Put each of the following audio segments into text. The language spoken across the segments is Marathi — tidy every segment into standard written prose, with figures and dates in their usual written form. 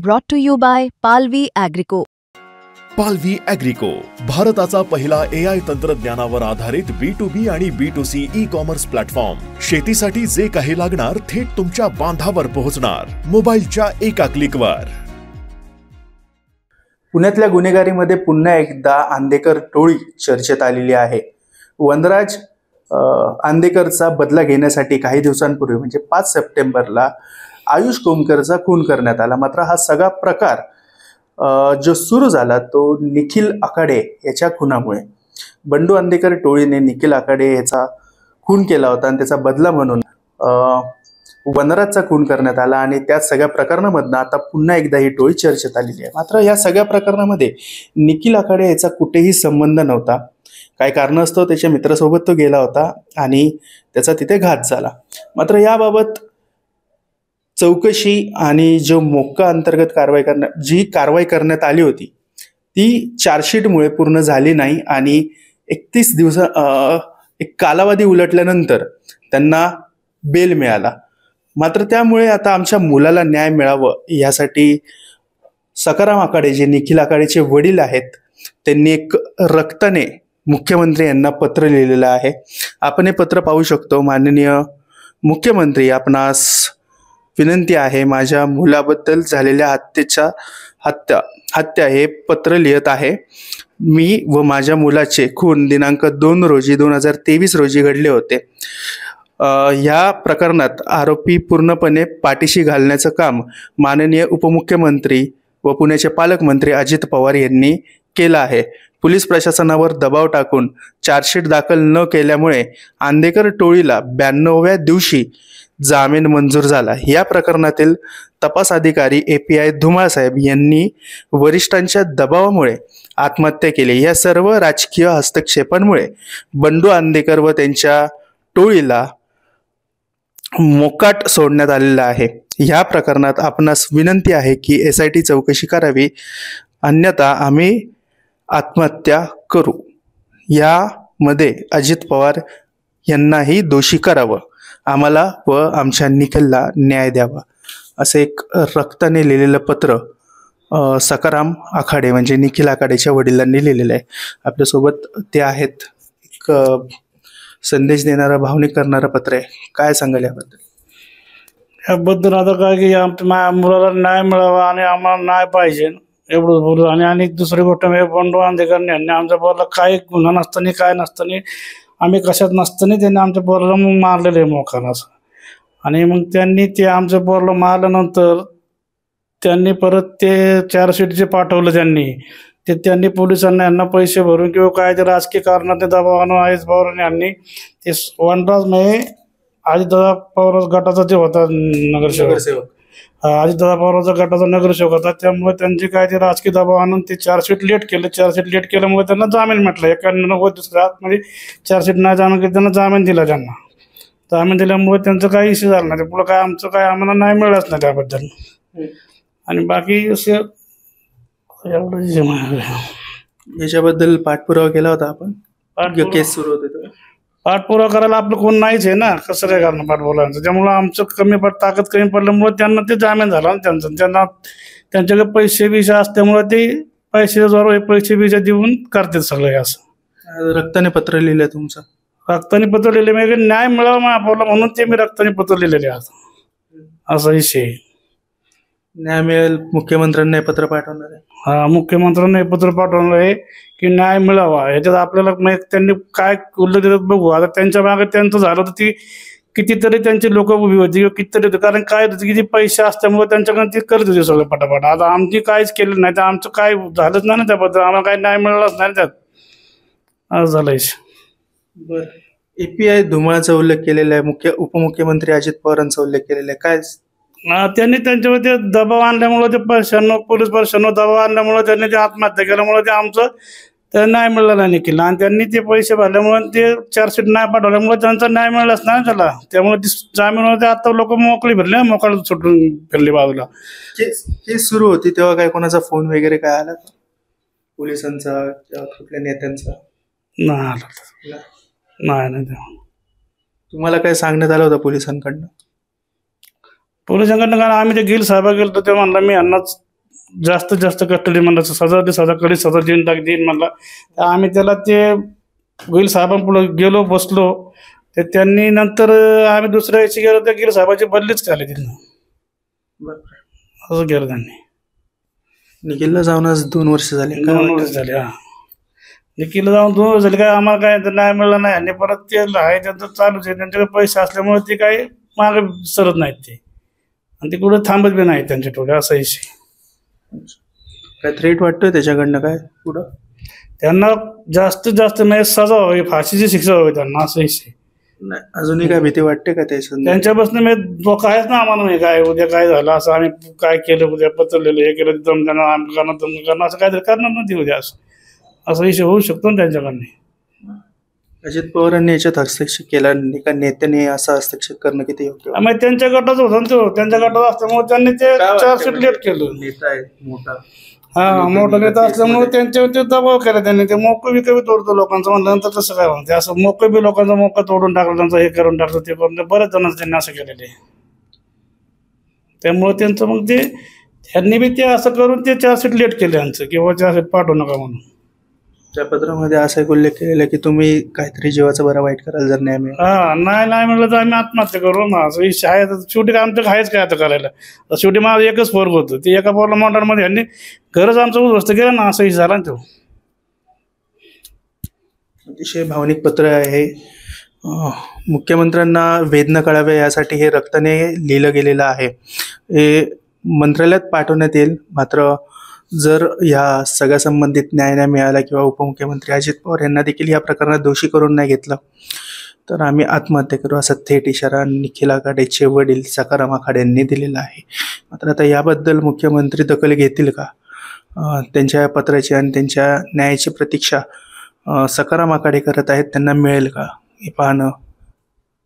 Brought to you by Palvi Agrico. पालवी ॲग्रिको, भारताचा पहिला AI तंत्रज्ञानावर आधारित B2B आणि B2C ई-कॉमर्स प्लॅटफॉर्म. शेतीसाठी जे काही लागणार थेट तुमच्या बांधावर पोहोचणार, मोबाईलच्या एका क्लिकवर. पुण्यातल्या गुन्हेगारीमध्ये पुन्हा एकदा आंदेकर टोळी चर्चेत आलेली आहे. वनराज आंदेकरचा बदला घेण्यासाठी काही दिवसांपूर्वी म्हणजे 5 सप्टेंबरला आयुष कोमकरचा खून करण्यात आला. मात्र हा सगळा प्रकार जो सुरू झाला तो निखिल आखाडे याच्या खुनामुळे. बंडू आंदेकर टोळीने निखिल आखाडे याचा खून केला होता आणि त्याचा बदला म्हणून वनराजचा खून करण्यात आला आणि त्या सगळ्या प्रकरणामधनं आता पुन्हा एकदा ही टोळी चर्चेत आलेली आहे. मात्र या सगळ्या प्रकरणामध्ये निखिल आखाडे याचा कुठेही संबंध नव्हता. काही कारणास्तव त्याच्या मित्रासोबत तो गेला होता आणि त्याचा तिथे घात झाला. मात्र याबाबत चौकशी आणि जो मोक्का अंतर्गत कारवाई करण्यात आली होती ती चार्जशीटमुळे पूर्ण झाली नाही आणि 31 दिवस एक कालावधी उलटल्यानंतर त्यांना बेल मिळाला. मात्र त्यामुळे आता आमच्या मुलाला न्याय मिळावं यासाठी सकाराम आखाडे जे निखिल आखाडेचे वडील आहेत त्यांनी एक रक्ताने मुख्यमंत्री यांना पत्र लिहिलेलं आहे. आपण हे पत्र पाहू शकतो. माननीय मुख्यमंत्री, आपणास विनंती आहे, माझ्या मुलाबद्दल झालेल्या हत्या हे पत्र लिहित आहे. मी व माझ्या मुलाचे खून दिनांक 2 रोजी 2023 रोजी घडले होते. ह्या प्रकरणात आरोपी पूर्णपणे पाठीशी घालण्याचं काम माननीय उपमुख्यमंत्री व पुण्याचे पालकमंत्री अजित पवार यांनी केलं आहे. पोलीस प्रशासनावर दबाव टाकून चार्जशीट दाखल न केल्यामुळे आंदेकर टोळीला 92व्या दिवशी जामीन मंजूर झाला. या प्रकरणातील तपास अधिकारी API धुमाळ साहेब यांनी वरिष्ठांच्या दबावामुळे आत्महत्या केली. या सर्व राजकीय हस्तक्षेपांमुळे बंडू आंदेकर व त्यांच्या टोळीला मोकाट सोडण्यात आलेला आहे. या प्रकरणात आपणास विनंती आहे की SIT चौकशी करावी, अन्यथा आम्ही आत्महत्या करू. यामध्ये अजित पवार यांनाही दोषी करावं, आम्हाला व आमच्या निखिलला न्याय द्यावा, असे एक रक्ताने लिहिलेलं पत्र सकाराम आखाडे म्हणजे निखिल आखाडेच्या वडिलांनी लिहिलेलं आहे. आपल्यासोबत ते आहेत. एक संदेश देणारा, भावनिक करणारा पत्र आहे. काय सांगाल याबद्दल? याबद्दल आता काय की आमच्या मुलाला न्याय मिळावा आणि आम्हाला न्याय पाहिजे एवढंच बोलू. आणि दुसरी गोष्ट म्हणजे बंडू आंदेकर यांनी आमच्या पोराला काही गुन्हा नसताना काय नसताना आम्ही कशात नसताना त्यांनी आमच्या पोराला मग मारलेलं आहे मोकानं असं. आणि मग त्यांनी ते आमच्या पोराला मारल्यानंतर त्यांनी परत ते चार्जशीट जे पाठवलं त्यांनी पोलिसांना यांना पैसे भरून किंवा काय ते राजकीय कारणाने दबावानं अजित पवार यांनी ते वनराज म्हणजे अजितदादा पवार गटाचा जे होता नगरसेवक, अजितदादा पवारचा गटाचा नगरसेवक होता, त्यामुळे त्यांचे काय ते राजकीय दबाव आणून ते चार्जशीट लेट केल्यामुळे त्यांना जामीन म्हटलं. 91 दिवसात चार्जशीट नाही जामीन केलं, त्यांना जामीन दिला. त्यांना जामीन दिल्यामुळे त्यांचं काही इश्यू झालं नाही. पुढं काय आमचं काय आम्हाला नाही मिळालंच नाही त्याबद्दल. आणि बाकी असं एवढं याच्याबद्दल पाठपुरावा केला होता आपण. केस सुरू होते पाठपुरावा करायला आपलं कोण नाहीच आहे ना, कसं काय करणार पाठपुरावांचं. त्यामुळं आमचं ताकद कमी पडल्यामुळे त्यांना ते जामीन झाला. त्यांना त्यांच्याकडे पैसे बिशे असल्यामुळे ते पैसे बिशा देऊन करतात सगळं असं. रक्ताने पत्र लिहिलं तुमचं? रक्ताने पत्र लिहिले म्हणजे न्याय मिळावा आपल्याला म्हणून ते मी रक्ताने पत्र लिहिलेले आहे. असा विषय. न्याय मिळेल, मुख्यमंत्र्यांना पत्र पाठवणार आहे. हा, मुख्यमंत्र्यांना पत्र पाठवणार आहे की न्याय मिळावा. याच्यात आपल्याला त्यांनी काय उल्लेख देतात बघू. आता त्यांच्या मागे त्यांचं झालं तर ती कितीतरी त्यांची लोक उभी होती किंवा कितीतरी होती, कारण काय होतं किती पैसे असल्यामुळे त्यांच्याकडे ते करत होते सगळं पटापट. आता आमची काहीच केलं नाही, तर आमचं काय झालंच नाही ना त्याबद्दल, आम्हाला काही न्याय मिळालाच नाही त्यात. असं झालं. बरं, API धुमाळचा उल्लेख केलेला आहे, उपमुख्यमंत्री अजित पवारांचा उल्लेख केलेला आहे. काय त्यांनी त्यांच्यावर ते दबाव आणल्यामुळे ते पोलीस प्रशासनावर दबाव आणल्यामुळे त्यांनी ते आत्महत्या केल्यामुळे ते आमचं तर न्याय मिळाला नाही निखिल. आणि त्यांनी ते पैसे भरल्यामुळे ते चार्जशीट नाही पाठवल्यामुळे त्यांचा न्याय मिळालाच नाही त्याला. त्यामुळे ती जामीनवर आता लोक मोकळी फिरले, मोकळ सुटून फिरली बाजूला. केस सुरू होती तेव्हा काय कोणाचा फोन वगैरे काय आला? पोलिसांचा किंवा कुठल्या नेत्यांचा? नाही. तुम्हाला काय सांगण्यात आलं होतं पोलिसांकडनं? पोलिसांकडनं कारण आम्ही ते गिल साहेब गेलो ते म्हणलं मी यांनाच जास्त जास्त कस्टडी म्हणलं सजा दे, सजा कडी सजा देईन म्हणला. तर आम्ही त्याला ते गिल साहेबांपुढे गेलो, बसलो. तर त्यांनी नंतर आम्ही दुसऱ्या याची गेलो तर गिल साहेबाची बदलीच केली तिथनं. असं केलं त्यांनी. निखिलला जाऊन आज 2 वर्ष झाले. 2 वर्ष झाले. हा, निखिलला जाऊन 2 वर्ष झाले. काय आम्हाला काय नाही मिळालं नाही. आणि परत ते आहे त्यांचं चालूच आहे. त्यांच्याकडे पैसे असल्यामुळे ते काही मागे सरत नाहीत ते, आणि ते कुठं थांबत बी नाही त्यांच्या टोळ्या. असा विषय. काय थ्रेट वाटतोय त्याच्याकडनं काय पुढं? त्यांना जास्तीत जास्त म्हणजे सजा व्हावी, फाशीची शिक्षा व्हावी त्यांना. असं विषय. नाही, अजूनही काय भीती वाटते का त्याच्या? त्यांच्यापासून मी कायच ना आम्हाला नाही काय उद्या काय झालं, असं आम्ही काय केलं, उद्या पत्रलेलं हे केलं, दम त्यांना आम करणार दम करणार, असं काहीतरी करणार नव्हती उद्या. असं विषय होऊ शकतो ना त्यांच्याकडनं. अजित पवारांनी याच्यात हस्तक्षेप केला नाही का? नेत्याने असा हस्तक्षेप करणं किती योग्य? मग त्यांच्या गटाचं होतं ना तो, त्यांच्या गटात असल्यामुळे त्यांनी ते चार्जशीट लेट केलं. नेता आहे मोठा. हा, मोठा नेता असल्यामुळे त्यांच्यावर दबाव केला त्यांनी. ते मोकं बी कमी तोडतो लोकांचं म्हणल्यानंतर तसं काय म्हणते, असं मोकं बी लोकांचा मोका तोडून टाकलं, त्यांचं हे करून टाकलं, ते करून. बऱ्याच जणांचं त्यांनी असं केलेलं आहे. त्यामुळे त्यांचं मग ते त्यांनी बी ते असं करून ते चार्जशीट लेट केले यांचं, किंवा चार्जशीट पाठवू नका म्हणून. त्या पत्रामध्ये असा एक उल्लेख केलेला की तुम्ही काहीतरी जीवाचा बरा वाईट कराल जर न्याय मिळाला. हा, नाही मिळलं तर आम्ही आत्महत्या करू ना. असं विषय आहे. शेवटी काय आमचं आहेच काय आता करायला. शेवटी माझं एकच पोरग होतं, ते एका पोरला मोटारमध्ये यांनी घरच आमचं उद्ध्वस्त केलं ना. असा विषय झाला ना तो. अतिशय भावनिक पत्र आहे. मुख्यमंत्र्यांना वेदना कळाव्या यासाठी हे रक्ताने लिहिलं गेलेलं आहे. हे मंत्रालयात पाठवण्यात येईल. मात्र जर या सगळ्या संबंधित न्याय नाही मिळाला किंवा उपमुख्यमंत्री अजित पवार यांना देखील या प्रकरणात दोषी करून नाही घेतलं तर आम्ही आत्महत्या करू, असा थेट इशारा निखिल आघाडीचे वडील सखाराम आखाडे यांनी दिलेला आहे. मात्र आता याबद्दल मुख्यमंत्री दखल घेतील का? त्यांच्या पत्राची आणि त्यांच्या न्यायाची प्रतीक्षा सखाराम आखाडे करत आहेत, त्यांना मिळेल का हे पाहणं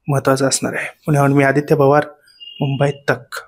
महत्त्वाचं असणार आहे. पुण्याहून मी आदित्य पवार, मुंबई तक.